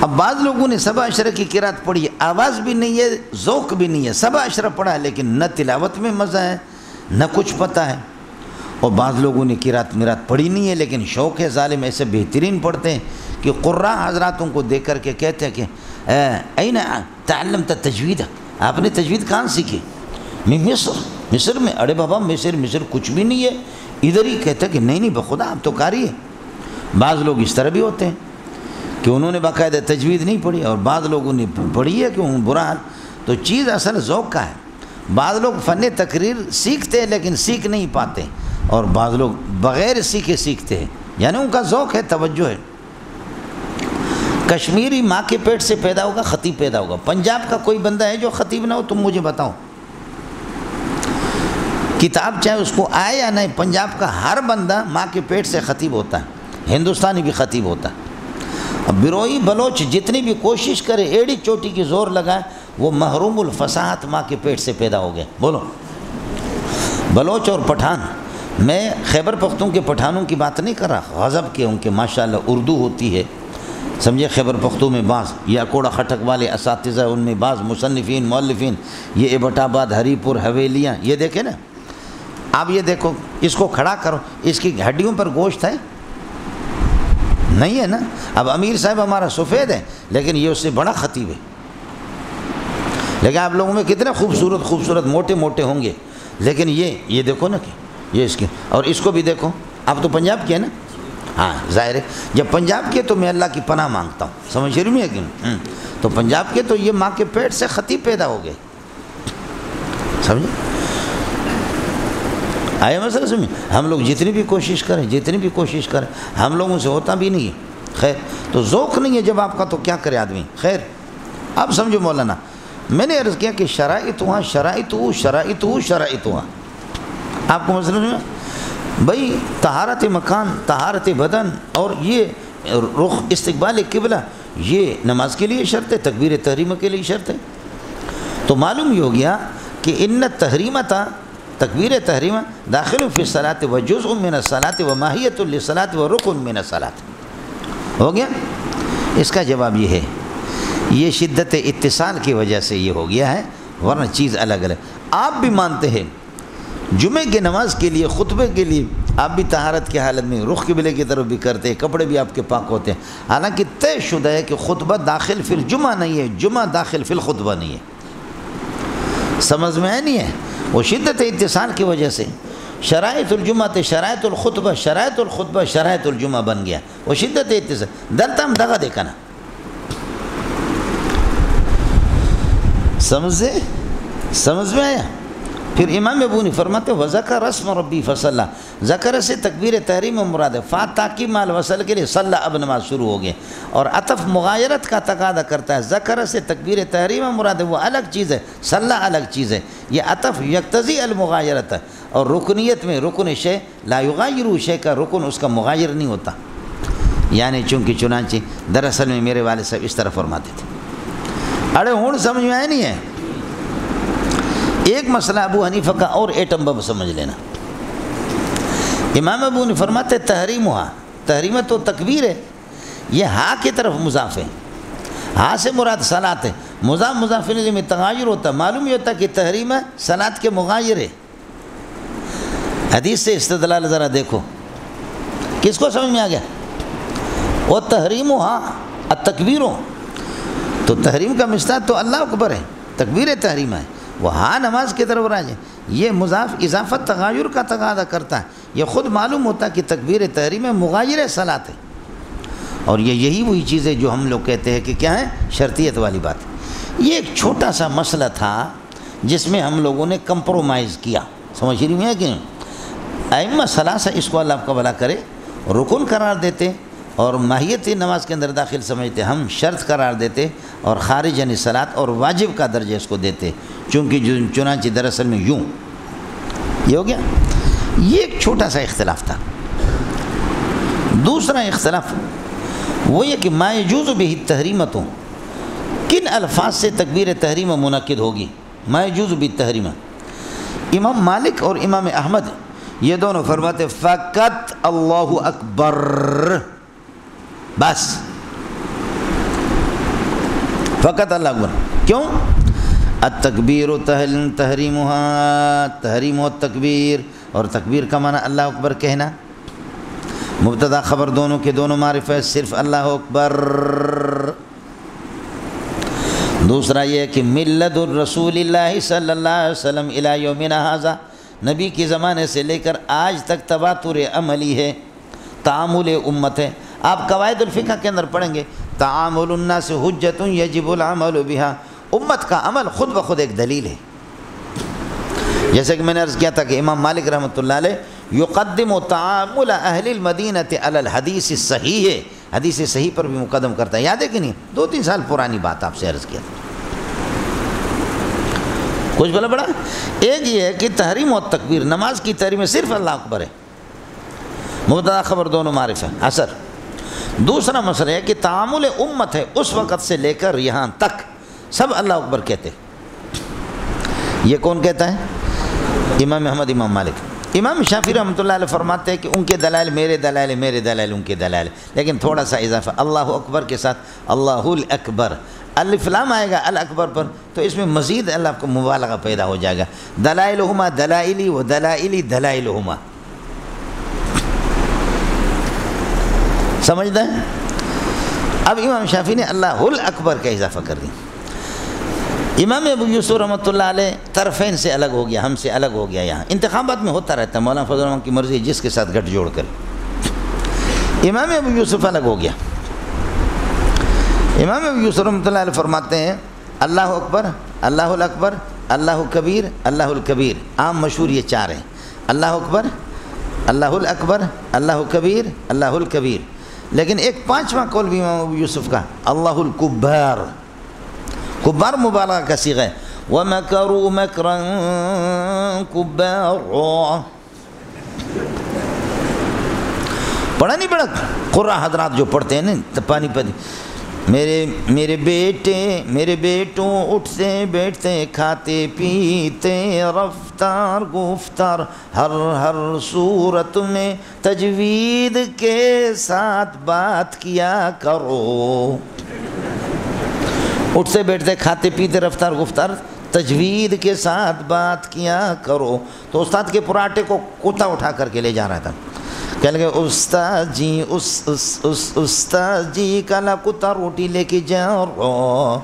اب بعض لوگوں نے سبع عشرہ کی قرات پڑھی ہے، آواز بھی نہیں ہے، ذوق بھی نہیں ہے، سبع عشرہ پڑھا ہے لیکن نہ تلاوت میں مزہ ہے نہ کچھ پتہ ہے۔ اور بعض لوگوں نے قرات میرات پڑھی نہیں ہے لیکن شوق ہے، ظالم ایسے بہترین پڑھتے ہیں کہ قراء حضراتوں کو دیکھ کر کے کہتے ہیں کہ این تعلمت تجوید، آپ نے تجوید کہاں سیکھی؟ میں مصر میں۔ ارے بابا مصر کچھ بھی نہیں ہے، ادھر ہی۔ کہتے ہیں کہ نہیں بخدا آپ تو قاری ہے۔ بعض لوگ اس طرح بھی ہوتے ہیں کہ انہوں نے باقاعدہ تجوید نہیں پڑھی اور بعض لوگوں نے پڑھی ہے کہ برا حال۔ تو چیز اصل ذوق کا ہے۔ بعض لوگ فن تقریر سیکھتے ہیں لیکن سیکھ نہیں پاتے، اور بعض لوگ بغیر سیکھے سیکھتے ہیں، یعنی ان کا ذوق ہے، توجہ ہے۔ کشمیری ماں کے پیٹ سے پیدا ہوگا، خطیب پیدا ہوگا۔ پنجاب کا کوئی بندہ ہے جو خطیب نہ ہو؟ تم مجھے بتاؤ۔ کتاب چاہے اس کو آئے یا نہیں، پنجاب کا ہر بندہ ماں کے پیٹ سے خطیب ہوتا ہے، ہندوستانی بھی خطیب ہوتا ہے۔ اب بروئی بلوچ جتنی بھی کوشش کرے، ایڑی چوٹی کی زور لگائے، وہ محروم الفصاحت ماں کے پیٹ سے پیدا ہو گئے۔ بولو، بلوچ اور پٹھان، میں خیبر پختون کے پٹھانوں کی بات نہیں کر رہا، غضب کے، ان کے ماشاءاللہ اردو ہوتی ہے، سمجھے۔ خیبر پختون میں بعض یا کوڑا خٹک والے اساتذہ، ان میں بعض مصنفین مؤلفین، یہ ایبٹ آباد، ہری پور، حویلیاں، یہ دیکھیں نا آپ، یہ دیکھو، اس کو کھڑا کرو، اس کی ہڈیوں پر گوشت ہے؟ نہیں ہے نا۔ اب امیر صاحب ہمارا سفید ہے لیکن یہ اس سے بڑا خطیب ہے، لیکن آپ لوگوں میں کتنے خوبصورت موٹے موٹے ہوں گے، لیکن یہ دیکھو نا کہ یہ اس کے، اور اس کو بھی دیکھو۔ آپ تو پنجاب کے ہیں نا؟ ہاں ظاہر ہے، جب پنجاب کے تو میں اللہ کی پناہ مانگتا ہوں، سمجھ رہی میں ہے کہ تو پنجاب کے تو یہ ماں کے پیٹ سے خطیب پیدا ہو گئے، سمجھے؟ آئے مسئلہ سمجھے؟ ہم لوگ جتنی بھی کوشش کریں ہم لوگوں سے ہوتا بھی نہیں ہے۔ خیر، تو ذوق نہیں ہے جب آپ کا تو کیا کرے آدمی۔ خیر، آپ سمجھو مولانا، میں نے عرض کیا کہ شرائط آپ کو مسئلہ سمجھا بھائی؟ طہارت مکان، طہارت بدن، اور یہ رخ استقبال قبلہ، یہ نماز کے لیے شرط ہے، تکبیر تحریمہ کے لیے شرط ہے۔ تو معلوم یہ ہو گیا کہ ان تحریمتا، تکبیر تحریمہ داخل فی الصلاۃ و جزء من الصلاۃ و ماہیۃ للصلاۃ و رکن من الصلاۃ۔ ہو گیا؟ اس کا جواب یہ ہے، یہ شدت اتصال کی وجہ سے یہ ہو گیا ہے، ورنہ چیز الگ الگ۔ آپ بھی مانتے ہیں جمعے کی نماز کے لیے، خطبے کے لیے آپ بھی طہارت کی حالت میں رخ قبلے کی طرف بھی کرتے ہیں، کپڑے بھی آپ کے پاک ہوتے ہیں، حالانکہ طے شدہ ہے کہ خطبہ داخل فی الجمعہ نہیں ہے، جمعہ داخل فی الخطبہ نہیں ہے۔ سمجھ میں نہیں ہے؟ وہ شدت اتصال کی وجہ سے شرائط الجمعہ تے شرائط الخطبہ، شرائط الخطبہ شرائط الجمعہ بن گیا، وہ شدت اتصال دلتا ہم دغا دیکھا نا۔ سمجھ میں آیا؟ پھر امام ابو نے فرماتے وذکر اسم ربی فصلی، ذکر سے تکبیر تحریم مراد ہے، تاکید مال وصل کے لیے صلی اب نماز شروع ہو گئے، اور عطف مغایرت کا تقاضا کرتا ہے، ذکر سے تکبیر تحریم مراد ہے وہ الگ چیز ہے، صلی الگ چیز ہے، یہ عطف یقتضی المغایرت ہے، اور رکنیت میں رکن شے لا یغیر شے کا رکن اس کا مغایر نہیں ہوتا، یعنی چنانچہ دراصل میں میرے والد صاحب اس طرح فرماتے تھے۔ اڑے ہون سمجھ میں آیا نہیں ہے؟ ایک مسئلہ ابو حنیفہ کا اور ایٹم بم سمجھ لینا۔ امام ابو نے فرماتے تحریم تو تکبیر ہے، یہ ہاں کی طرف مضاف ہے، ہاں سے مراد صلاۃ ہے، مضاف مضاف الیہ میں تغایر ہوتا، معلوم یہ ہوتا کہ تحریم صلاۃ کے مغایر ہے۔ حدیث سے استدلال ذرا دیکھو، کس کو سمجھ میں آ گیا؟ وہ تحریم ہاں التکبیر، تو تحریم کا مصداق تو اللہ اکبر ہے، تکبیر تحریم ہے، وہ ہاں نماز کی طرف راجع، یہ مضاف اضافت تغایر کا تقاضا کرتا ہے، یہ خود معلوم ہوتا ہے کہ تکبیر تحریم مغایر صلاۃ ہے، اور یہی وہی چیز ہے جو ہم لوگ کہتے ہیں کہ کیا ہے شرطیت والی بات۔ یہ ایک چھوٹا سا مسئلہ تھا جس میں ہم لوگوں نے کمپرومائز کیا، سمجھ رہی ہے کہ ائمہ ثلاثہ اس کو اللہ آپ کا بھلا کرے رکن قرار دیتے اور ماہیت نماز کے اندر داخل سمجھتے، ہم شرط قرار دیتے اور خارج یعنی صلاۃ اور واجب کا درجہ اس کو دیتے، چونکہ چنانچہ دراصل میں یوں یہ ہو گیا۔ یہ ایک چھوٹا سا اختلاف تھا۔ دوسرا اختلاف وہ یہ کہ ما یجوز بہ التحریمۃ، کن الفاظ سے تکبیر تحریم منعقد ہوگی؟ ما یجوز بالتحریم، امام مالک اور امام احمد یہ دونوں فرماتے فقط اللہ اکبر، بس فقط اللہ اکبر۔ کیوں؟ التکبیر تحریمها، تحریم و تکبیر، اور تکبیر کا معنی اللہ اکبر کہنا، مبتدا خبر دونوں کے دونوں معرفہ ہے، صرف اللہ اکبر۔ دوسرا یہ کہ ملت الرسول اللہ صلی اللہ علیہ وسلم الی یومنا ھذا، نبی کے زمانے سے لے کر آج تک تواتر عملی ہے، تعامل امت ہے۔ آپ قواعد الفقہ کے اندر پڑھیں گے تعامل الناس حجت یجب العمل بها، امت کا عمل خود بخود ایک دلیل ہے۔ جیسے کہ میں نے عرض کیا تھا کہ امام مالک رحمۃ اللہ علیہ یقدم تعامل اہل المدینہ علی الحدیث الصحیح ہے، حدیث صحیح پر بھی مقدم کرتا ہے، یاد ہے کہ نہیں؟ 2-3 سال پرانی بات آپ سے عرض کیا تھا، کچھ بلا بڑا۔ ایک یہ ہے کہ تحریم و تکبیر، نماز کی تحریم صرف اللہ اکبر ہے، مبتدا خبر دونوں معرفہ ہے، اثر۔ دوسرا مسئلہ ہے کہ تعامل امت ہے، اس وقت سے لے کر یہاں تک سب اللہ اکبر کہتے۔ یہ کون کہتا ہے؟ امام احمد، امام مالک۔ امام شافعی رحمۃ اللہ علیہ فرماتے ہیں کہ ان کے دلائل میرے دلائل، میرے دلائل ان کے دلائل، لیکن تھوڑا سا اضافہ، اللہ اکبر کے ساتھ اللہ الاکبر، الف لام آئے گا الاکبر پر، تو اس میں مزید اللہ کو مبالغہ پیدا ہو جائے گا، دلائلہما دلائلی و دلائلی دلائلہما، سمجھتے ہیں؟ اب امام شافعی نے اللہ الاکبر کا اضافہ کر دی۔ امام ابو یوسف رحمۃ اللہ علیہ طرفین سے الگ ہو گیا، ہم سے الگ ہو گیا، یہاں انتخابات میں ہوتا رہتا ہے، مولانا فضل الرحمن کی مرضی جس کے ساتھ گٹھ جوڑ کر، امام ابو یوسف الگ ہو گیا۔ امام ابو یوسف رحمۃ اللہ علیہ فرماتے ہیں اللہ اکبر، اللہ الاکبر، اللہ کبیر، اللہ الکبیر، عام مشہور یہ 4 ہیں، اللہ اکبر، اللہ الاکبر، اللہ کبیر، اللہ الکبیر، لیکن ایک 5واں قول بھی امام ابو یوسف کا، اللہ الکبار، کبار مبالغہ کا صیغہ ہے، وَمَكَرُوا مَكْرًا كُبَّارًا، پڑھا نہیں پڑھا؟ قرآن حضرات جو پڑھتے ہیں نا پانی پانی، میرے بیٹوں اٹھتے بیٹھتے کھاتے پیتے رفتار گفتار ہر صورت میں تجوید کے ساتھ بات کیا کرو، اٹھتے بیٹھتے کھاتے پیتے رفتار گفتار تجوید کے ساتھ بات کیا کرو۔ تو استاد کے پراٹے کو کوتا اٹھا کر کے لے جا رہا تھا، کہہ لگے استاد جی کالا کتا روٹی لے کے جا رہا،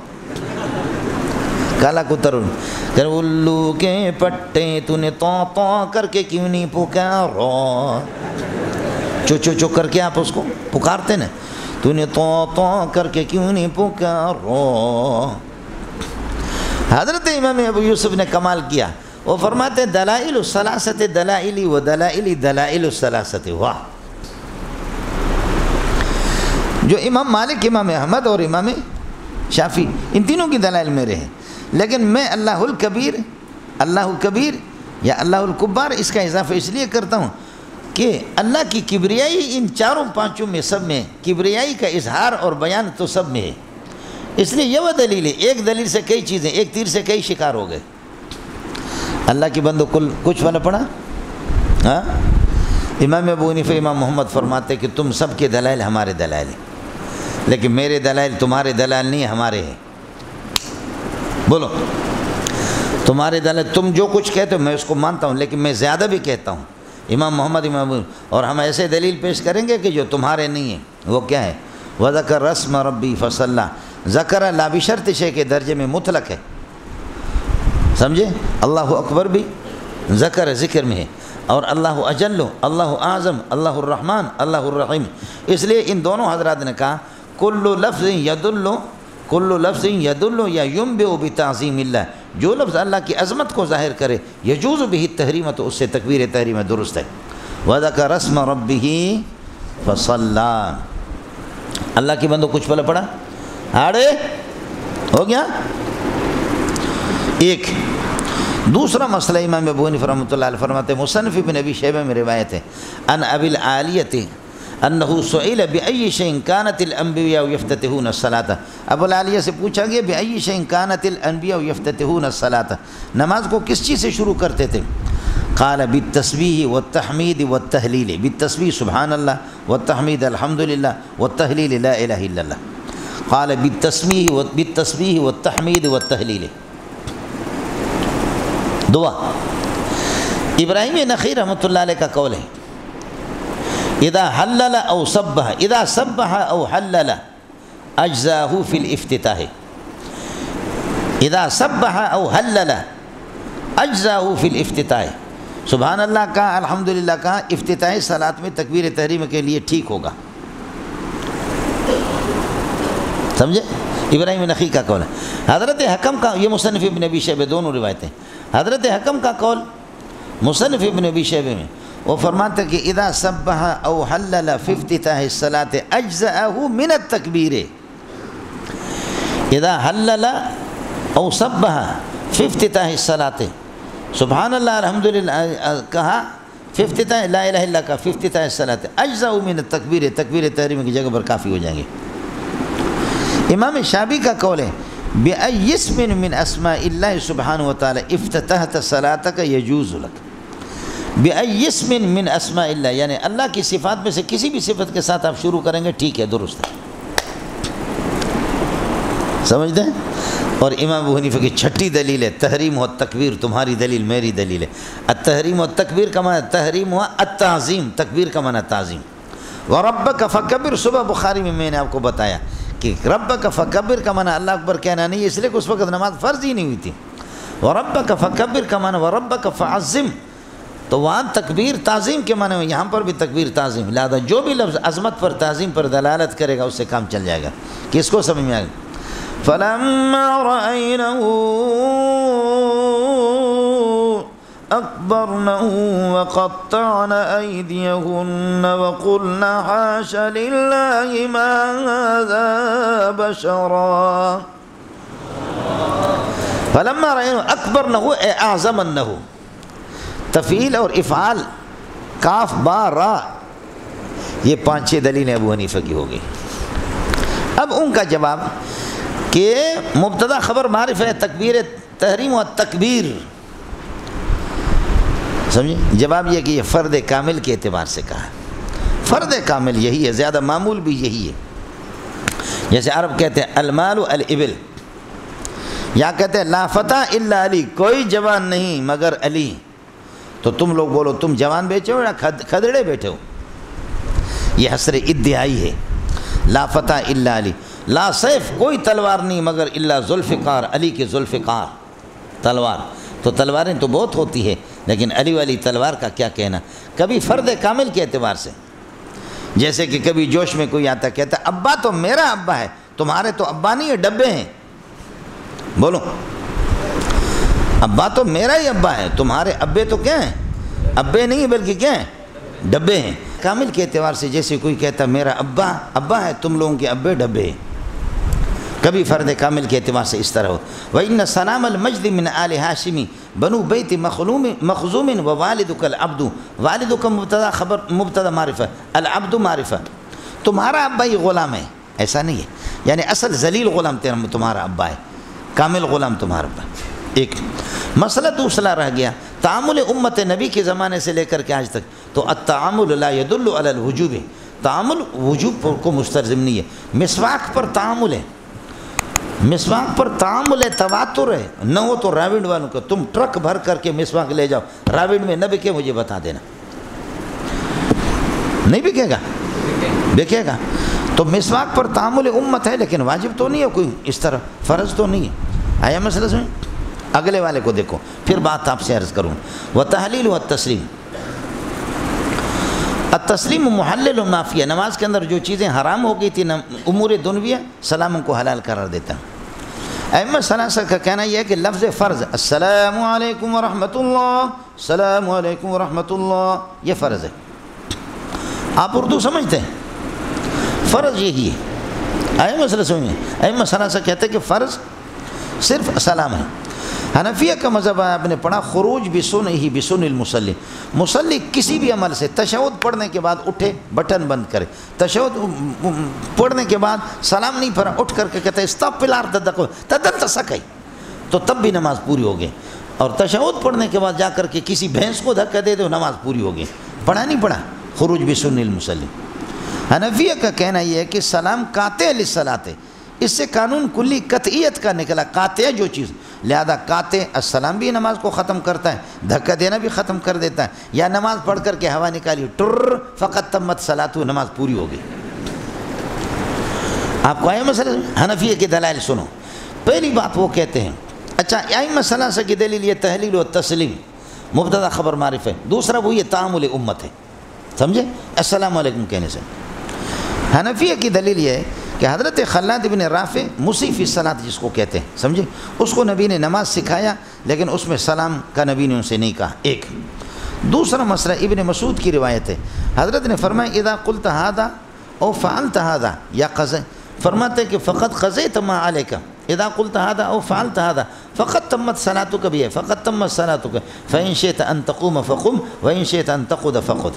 کالا کتا روٹی، کہ الو کے پٹے تو نے تو کر کے کیوں نہیں پکارا، چو کر کے آپ اس کو پکارتے نا، تو نے تو کر کے کیوں نہیں پکارا۔ حضرت امام ابو یوسف نے کمال کیا، وہ فرماتے ہیں دلائل الثلاثت دلائلی و دلائلی دلائل الثلاثت. واہ. جو امام مالک، امام احمد اور امام شافعی ان تینوں کی دلائل میرے ہیں، لیکن میں اللہ الکبیر، اللہ کبیر یا اللہ الکبار اس کا اضافہ اس لیے کرتا ہوں کہ اللہ کی کبریائی ان چاروں پانچوں میں سب میں، کبریائی کا اظہار اور بیان تو سب میں ہے. اس لیے یہ وہ دلیل ہے، ایک دلیل سے کئی چیزیں، ایک تیر سے کئی شکار ہو گئے. اللہ کی بندو کچھ والا پڑھا. ہاں، امام ابو حنیفہ امام محمد فرماتے کہ تم سب کے دلائل ہمارے دلائل ہیں، لیکن میرے دلائل تمہارے دلائل نہیں، ہمارے ہیں. بولو، تمہارے دلائل تم جو کچھ کہتے ہو میں اس کو مانتا ہوں، لیکن میں زیادہ بھی کہتا ہوں. امام محمد امام، اور ہم ایسے دلیل پیش کریں گے کہ جو تمہارے نہیں ہیں. وہ کیا ہے؟ وذکر رسم ربی فصلی. ذکر لا بشرط شے کے درجے میں مطلق ہے، سمجھے؟ اللہ اکبر بھی ذکر ذکر میں ہے، اور اللہ اجل، اللہ اعظم، اللہ الرحمن، اللہ الرحیم. اس لیے ان دونوں حضرات نے کہا کل لفظ یدل یا ینبئ بتعظیم اللہ، جو لفظ اللہ کی عظمت کو ظاہر کرے یجوز بہ التحریم، تو اس سے تکبیر تحریم درست ہے. وذکر اسم ربہ فصلی. اللہ کی بندو کچھ پہلے پڑھا آڑے ہو گیا. ایک دوسرا مسئلہ امام ابو حنیفہ رحمۃ اللہ علیہ فرماتے ہیں، مصنف ابن ابی شیبہ میں روایت ہے، ان ابی العالیۃ انہ سئل بأی شیء کانت الانبیاء یفتتحون الصلاۃ. ابو العالیہ سے پوچھا گیا بأی شیء کانت الانبیاء یفتتحون الصلاۃ، نماز کو کس چیز سے شروع کرتے تھے؟ قال بالتسبیح والتحمید والتہلیل. بالتسبیح سبحان اللہ، والتحمید الحمدللہ، والتہلیل لا الہ الا اللہ. قال بالتسبیح والتحمید والتہلیل. دعا. ابراہیم نخعی رحمۃ اللہ علیہ کا قول ہے، اذا حلل او سبح، اذا سبح او حلل اجزاہ فی الافتتاح. اذا سبح او حلل اجزاہ فی الافتتاح. سبحان اللہ کہا، الحمدللہ کہا، افتتاحی صلاۃ میں تکبیر تحریم کے لیے ٹھیک ہوگا. سمجھے؟ ابراہیم نخعی کا قول ہے. حضرت حکم کا، یہ مصنف ابن ابی شیبہ دونوں روایتیں، حضرت حکم کا قول مصنف ابن ابی شیبہ میں، وہ فرماتے ہیں کہ اذا سبح او حلل فی افتتاح الصلاۃ اجزأہ من التکبیر. اذا حلل او سبح فی افتتاح الصلاۃ، سبحان اللہ الحمدللہ کہا فی افتتاح، لا الہ الا کہا فی افتتاح الصلاۃ، اجزأہ من التکبیر، تکبیر تحریم کی جگہ پر کافی ہو جائیں گے. امام شافعی کا قول ہے بأی اسم من اسماء اللہ سبحانہ وتعالی افتتحت صلاتک یجوز لک. بأی اسم من اسماء اللہ، یعنی اللہ کی صفات میں سے کسی بھی صفت کے ساتھ آپ شروع کریں گے ٹھیک ہے، درست ہے. سمجھتے ہیں؟ اور امام ابو حنیفہ کی چھٹی دلیل ہے تحریم و تکبیر. تمہاری دلیل میری دلیل ہے. التحریم و تکبیر کا معنی تحریم ہوا التعظیم، تکبیر کا معنی تعظیم. وَرَبَّكَ فَكَبِّرْ، صبح بخاری میں نے آپ کو بتایا کہ ربک فکبر کا معنی اللہ اکبر کہنا نہیں ہے، اس لیے کہ اس وقت نماز فرض ہی نہیں ہوئی تھی. وربک فکبر کا معنی وربک فعظم، تو وہاں تکبیر تعظیم کے معنی میں، یہاں پر بھی تکبیر تعظیم. لہذا جو بھی لفظ عظمت پر تعظیم پر دلالت کرے گا اس سے کام چل جائے گا. کس کو سمجھ میں آئے گا؟ فَلَمَّا رَأَيْنَهُ أَكْبَرْنَهُ وَقَطَّعْنَ أَيْدِيَهُنَّ وَقُلْنَ حَاشَ لِلَّهِ مَا هَذَا بَشَرًا. فَلَمَّا رَأَيْنَهُ أَكْبَرْنَهُ اے أَعْظَمَنَّهُ. تفعیل اور افعال، کاف با را، یہ 5-6 دلیلیں ابو حنیفہ کی ہو گئی. اب ان کا جواب کہ مبتدا خبر معرف ہے تکبیر تحریم و تکبیر. سمجھے؟ جواب یہ کہ یہ فرد کامل کے اعتبار سے کہا. فرد کامل یہی ہے، زیادہ معمول بھی یہی ہے. جیسے عرب کہتے ہیں المال الابل، یا کہتے ہیں لا فتى الا علی، کوئی جوان نہیں مگر علی. تو تم لوگ بولو تم جوان بیٹھے ہو یا کھدڑے بیٹھے ہو؟ یہ حسر ادعائی ہے. لا فتى الا علی، لا سیف، کوئی تلوار نہیں مگر الا ذوالفقار، علی کے ذوالفقار تلوار. تو تلواریں تو بہت ہوتی ہے لیکن علی والی تلوار کا کیا کہنا. کبھی فرد کامل کے اعتبار سے، جیسے کہ کبھی جوش میں کوئی آتا کہتا ابا تو میرا ابا ہے، تمہارے تو ابا نہیں ہے، ڈبے ہیں. بولو ابا تو میرا ہی ابا ہے، تمہارے ابے تو کیا ہیں؟ ابے نہیں بلکہ کیا ہیں؟ ڈبے ہیں۔ کامل کے اعتبار سے جیسے کوئی کہتا میرا ابا ہے، تم لوگوں کے ابے ڈبے ہیں، کبھی فرد کامل کے اعتبار سے اس طرح ہو۔ وَإِنَّ سَلَامَ الْمَجْدِ مِنْ آلِ ہاشمی بنو بیت مخزوم ووالدک العبد، والدک مبتدا خبر مبتدا معرفہ، العبد معرفہ، تمہارا ابا ہی غلام ہے، ایسا نہیں ہے، یعنی اصل ذلیل غلام تمہارا ابا ہے، کامل غلام تمہارا ابا۔ ایک مسئلہ دوسرا رہ گیا تعامل امت نبی کے زمانے سے لے کر کے آج تک، تو التعامل لا يدل علی الوجوب، تعامل وجوب کو مستلزم نہیں ہے۔ مسواک پر تعامل ہے، مسواک پر تعامل ہے، تواتر ہے، نہ ہو تو راوند والوں کو تم ٹرک بھر کر کے مسواک لے جاؤ، راوند میں نہ بکے مجھے بتا دینا، نہیں بکے گا، بکے گا۔ تو مسواک پر تعامل امت ہے، لیکن واجب تو نہیں ہے کوئی اس طرح، فرض تو نہیں ہے۔ آیا مسئلہ سمجھ؟ اگلے والے کو دیکھو، پھر بات آپ سے عرض کروں۔ وتحلیل والتسلیم، التسلیم محلل نافیہ، نماز کے اندر جو چیزیں حرام ہو گئی تھی امور دنیویہ، سلام کو حلال قرار دیتا ہے۔ ائمہ ثلاثہ کا کہنا یہ ہے کہ لفظ فرض السلام علیکم ورحمۃ اللہ، السلام علیکم ورحمۃ اللہ، یہ فرض ہے۔ آپ اردو سمجھتے ہیں؟ فرض یہی ہے، ائمہ ثلاثہ سمجھیں، ائمہ ثلاثہ کہتے ہیں کہ فرض صرف سلام ہے۔ حنفیہ کا مذہب ہے، آپ نے پڑھا خروج بسن ہی بسن المصلی، مصلی کسی بھی عمل سے تشہد پڑھنے کے بعد اٹھے بٹن بند کرے، تشہد پڑھنے کے بعد سلام نہیں پڑھا اٹھ کر کے کہتا ہے استغفر تدن تسکئی، تو تب بھی نماز پوری ہو گئی، اور تشہد پڑھنے کے بعد جا کر کے کسی بھینس کو دھکا دے دو نماز پوری ہو گئی، پڑھا نہیں پڑھا، خروج بسن المصلی۔ حنفیہ کا کہنا یہ ہے کہ سلام قاطع للصلاۃ، اس سے قانون کلی قطعیت کا نکلا، قاطع جو چیز، لہذا قاطع السلام بھی نماز کو ختم کرتا ہے، دھکا دینا بھی ختم کر دیتا ہے، یا نماز پڑھ کر کے ہوا نکالی ٹر فقط تمت صلاۃ، نماز پوری ہو گئی۔ آپ کو آیا مسئلہ؟ حنفیہ کے دلائل سنو۔ پہلی بات وہ کہتے ہیں، اچھا ائمہ ثلاثہ کی دلیل یہ تحلیل و تسلیم، مبتدا خبر معرف ہے، دوسرا وہ یہ تعامل امت ہے، سمجھے؟ السلام علیکم کہنے سے۔ حنفیہ کی دلیل یہ ہے کہ حضرت خلاد بن رافع مسیء فی الصلاۃ جس کو کہتے ہیں، سمجھے؟ اس کو نبی نے نماز سکھایا، لیکن اس میں سلام کا نبی نے ان سے نہیں کہا، ایک۔ دوسرا مسئلہ ابن مسعود کی روایت ہے، حضرت نے فرمایا اذا قلت هذا او فعلت هذا، یا قضے، فرماتے ہیں کہ فقط قضیت ما علیک، اذا قلت هذا او فعلت هذا فقط تمت صلاتک بھی ہے، فقط تمت صلاتک، فإن شئت ان تقوم فقم وإن شئت ان تقعد فقعد،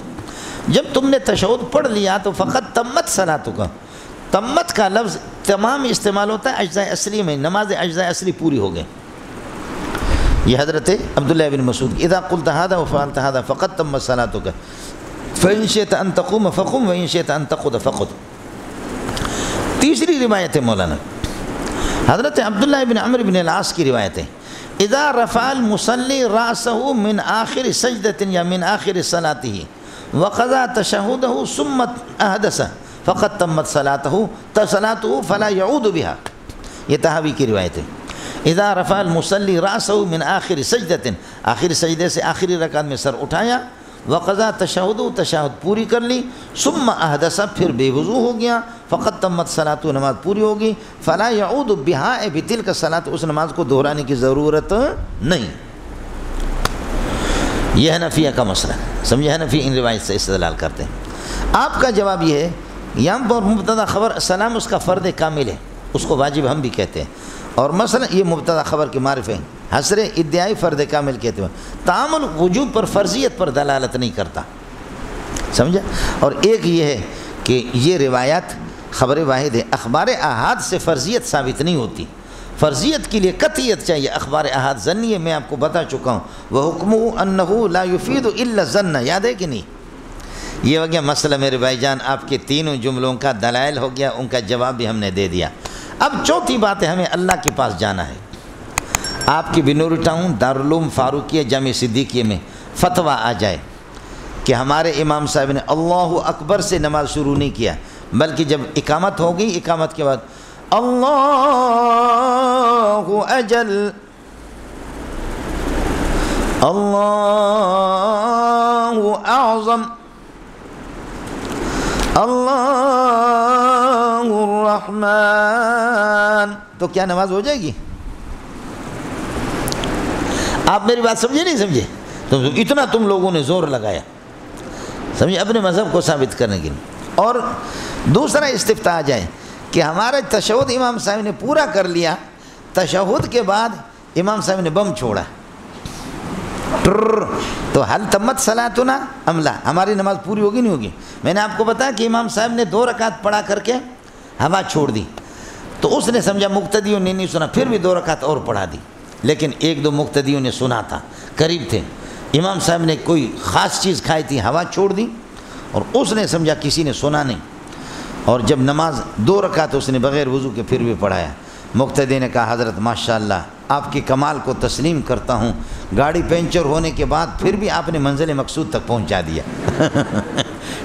جب تم نے تشہد پڑھ لیا تو فقط تمت صلاتک، تمت کا لفظ تمام استعمال ہوتا ہے اجزاء اصلی میں، نماز اجزاء اصلی پوری ہو گئے، یہ حضرت عبداللہ بن مسعود اذا قلت هذا وفعلت هذا فقط تمت صلاتک فإن شئت ان تقوم فقم وإن شئت ان تقعد فقعد۔ تیسری روایت ہے مولانا حضرت عبداللہ بن عمرو بن العاص کی روایت ہے، اذا رفع المصلی رأسه من آخر سجدۃ یا من آخر صلاته وقضى تشہدہ ثم احدث فقط تمت صلاته فلا يعود بها، یہ تحاوی کی روایت ہے۔ اذا رفع المصلی رأسه من آخر سجدۃ، آخر سجدے سے آخری رکعت میں سر اٹھایا، وقضى تشہدہ، تشہد پوری کر لی، ثم احدث، پھر بے وضو ہو گیا، فقط تمت صلاته، نماز پوری ہوگی، فلا يعود بها بتلك الصلاة، اس نماز کو دہرانے کی ضرورت نہیں۔ یہ حنفیہ کا مسئلہ، سمجھے؟ حنفی ان روایت سے استدلال کرتے ہیں۔ آپ کا جواب یہ ہے یہاں پر مبتدا خبر سلام اس کا فرد کامل ہے، اس کو واجب ہم بھی کہتے ہیں، اور مثلا یہ مبتدا خبر کے معرف ہیں، حسر ادعائی فرد کامل کہتے ہیں، تعامل وجوب پر فرضیت پر دلالت نہیں کرتا، سمجھا؟ اور ایک یہ ہے کہ یہ روایات خبر واحد ہے، اخبار احاد سے فرضیت ثابت نہیں ہوتی، فرضیت کے لیے قطعیت چاہیے، اخبار احاد ظنی ہے، میں آپ کو بتا چکا ہوں، وَحُكْمُهُ أَنَّهُ لَا يُفِيدُ إِلَّا الظَّنَّ، یاد ہے کہ نہیں؟ یہ ہو گیا مسئلہ میرے بھائی جان، آپ کے تینوں جملوں کا دلائل ہو گیا، ان کا جواب بھی ہم نے دے دیا۔ اب چوتھی بات ہے، ہمیں اللہ کے پاس جانا ہے۔ آپ کی بنور ٹاؤن دارالعلوم فاروقیہ جامع صدیقیہ میں فتویٰ آ جائے کہ ہمارے امام صاحب نے اللہ اکبر سے نماز شروع نہیں کیا، بلکہ جب اقامت ہو گئی، اقامت کے بعد اللہ اجل، اللہ اعظم، اللہ الرحمن، تو کیا نماز ہو جائے گی؟ آپ میری بات سمجھے نہیں سمجھے؟ تو اتنا تم لوگوں نے زور لگایا سمجھے اپنے مذہب کو ثابت کرنے کے لیے۔ اور دوسرا استفتاء آ جائے کہ ہمارا تشہد امام صاحب نے پورا کر لیا، تشہد کے بعد امام صاحب نے بم چھوڑا تو حل تمت صلاتنا ام لا، ہماری نماز پوری ہوگی نہیں ہوگی؟ میں نے آپ کو بتایا کہ امام صاحب نے 2 رکعت پڑھا کر کے ہوا چھوڑ دی، تو اس نے سمجھا مقتدیوں نے نہیں سنا، پھر بھی 2 رکعت اور پڑھا دی، لیکن 1-2 مقتدیوں نے سنا تھا، قریب تھے۔ امام صاحب نے کوئی خاص چیز کھائی تھی، ہوا چھوڑ دی، اور اس نے سمجھا کسی نے سنا نہیں، اور جب نماز 2 رکعت اس نے بغیر وضو کے پھر بھی پڑھایا۔ مقتدی نے کہا حضرت ماشاءاللہ آپ کے کمال کو تسلیم کرتا ہوں، گاڑی پنچر ہونے کے بعد پھر بھی آپ نے منزل مقصود تک پہنچا دیا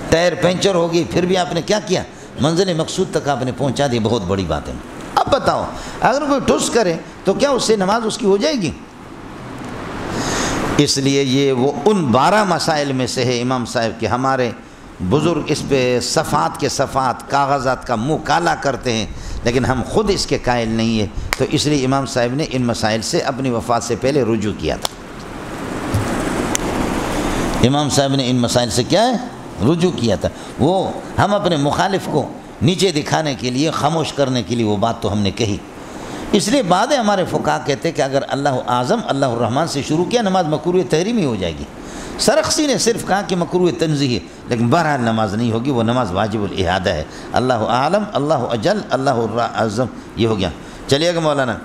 ٹائر پنچر ہو گئی پھر بھی آپ نے کیا کیا؟ منزل مقصود تک آپ نے پہنچا دی، بہت بڑی بات ہے۔ اب بتاؤ اگر کوئی ٹھس کرے تو کیا اس سے نماز اس کی ہو جائے گی؟ اس لیے یہ وہ ان 12 مسائل میں سے ہے امام صاحب کے، ہمارے بزرگ اس پہ صفحات کے صفحات کاغذات کا منہ کالا کرتے ہیں، لیکن ہم خود اس کے قائل نہیں ہیں، تو اس لیے امام صاحب نے ان مسائل سے اپنی وفات سے پہلے رجوع کیا تھا۔ امام صاحب نے ان مسائل سے کیا ہے؟ رجوع کیا تھا۔ وہ ہم اپنے مخالف کو نیچے دکھانے کے لیے، خاموش کرنے کے لیے وہ بات تو ہم نے کہی، اس لیے بعد ہمارے فقہا کہتے کہ اگر اللہ اعظم اللہ الرحمن سے شروع کیا نماز مکروہ تحریمی ہو جائے گی۔ سرخسی نے صرف کہا کہ مکروہ تنزیہ ہے، لیکن بہرحال نماز نہیں ہوگی، وہ نماز واجب الاحادہ ہے۔ اللہ اعلم، اللہ اجل، اللہ اعظم، یہ ہو گیا۔ چلیے گا مولانا۔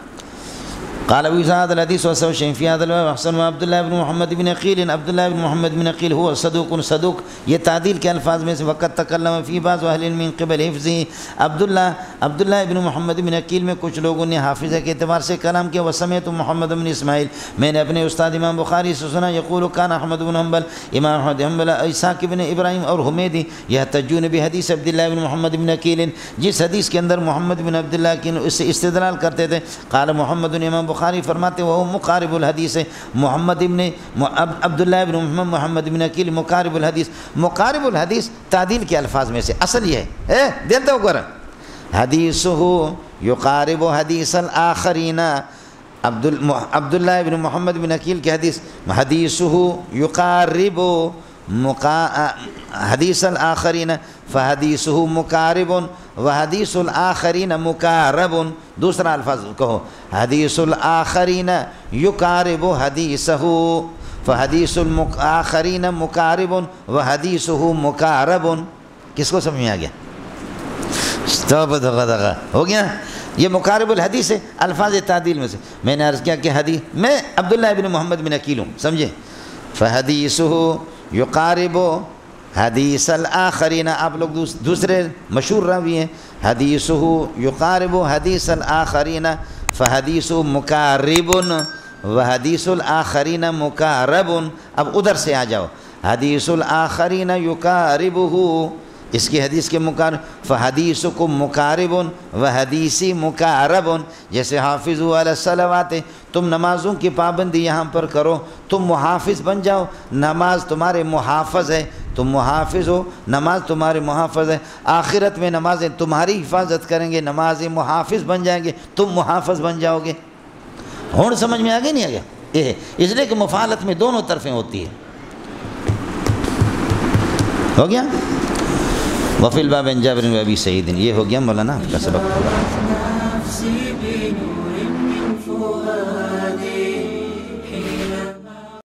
قال ابو اسحاق الحديث وسوى شيء في هذا الباب احسن عبد الله بن محمد بن عقيل، عبد الله بن محمد بن عقيل هو صدوق یہ تعدیل کے الفاظ میں سے وقت تکلم فی بعض اہل من قبل حفظه۔ عبداللہ بن محمد بن عقیل میں کچھ لوگوں نے حافظہ کے اعتبار سے کلام کیا۔ وسمعت محمد بن اسماعیل، میں نے اپنے استاد امام بخاری سے سنا، یقول کان احمد بن حنبل، امام احمد حنبل، اسحاق بن ابراہیم اور حمیدی یحتجون بحدیث عبداللہ بن محمد بن عقیل، جس حدیث کے اندر محمد بن عبداللہ کی اس سے استدلال کرتے تھے۔ قال محمد بن امام بخاری فرماتے وہ مقارب الحدیث ہے، محمد ابن عبداللہ ابن محمد بن عقیل مقارب الحدیث۔ مقارب الحدیث تعدیل کے الفاظ میں سے اصل یہ ہے، دیتا ہو کرا حدیثہ یقارب حدیث الآخرین، عبداللہ ابن محمد بن عقیل کی حدیثہ یقارب حدیث الآخرین فحدیثہ مقارب وحدیث الآخرین مقارب۔ دوسرا الفاظ کہو، حدیث الآخرین یقارب حدیثہ فحدیث الآخرین مقارب وحدیثہ مقارب۔ کس کو سمجھ میں آ گیا؟ ہو گیا؟ یہ مقارب الحدیث ہے الفاظ تعدیل میں سے۔ میں نے عرض کیا کہ حدیث، میں عبداللہ ابن محمد بن عقیل ہوں، سمجھے؟ فحدیثہ یقارب حدیث الآخرین، آپ لوگ دوسرے مشہور راوی ہیں، حدیثہ یقارب حدیث الآخرین فحدیث مقارب وحدیث الآخرین مقارب۔ اب ادھر سے آ جاؤ، حدیث الآخرین یقاربہ، اس کی حدیث کے مقارب، فحدیثکم مقارب وحدیثی مقارب۔ جیسے حافظوا علی الصلوات، تم نمازوں کی پابندی یہاں پر کرو، تم محافظ بن جاؤ، نماز تمہارے محافظ ہے، تم محافظ ہو، نماز تمہارے محافظ ہے، آخرت میں نمازیں تمہاری حفاظت کریں گے، نمازیں محافظ بن جائیں گے، تم محافظ بن جاؤ گے۔ ہون سمجھ میں آگے نہیں آ گیا؟ یہ اس لیے کہ مفعالت میں دونوں طرفیں ہوتی ہے۔ ہو گیا؟ وفی الباب عن جابر بن ابی سعید، یہ ہو گیا مولانا آپ کا سبق۔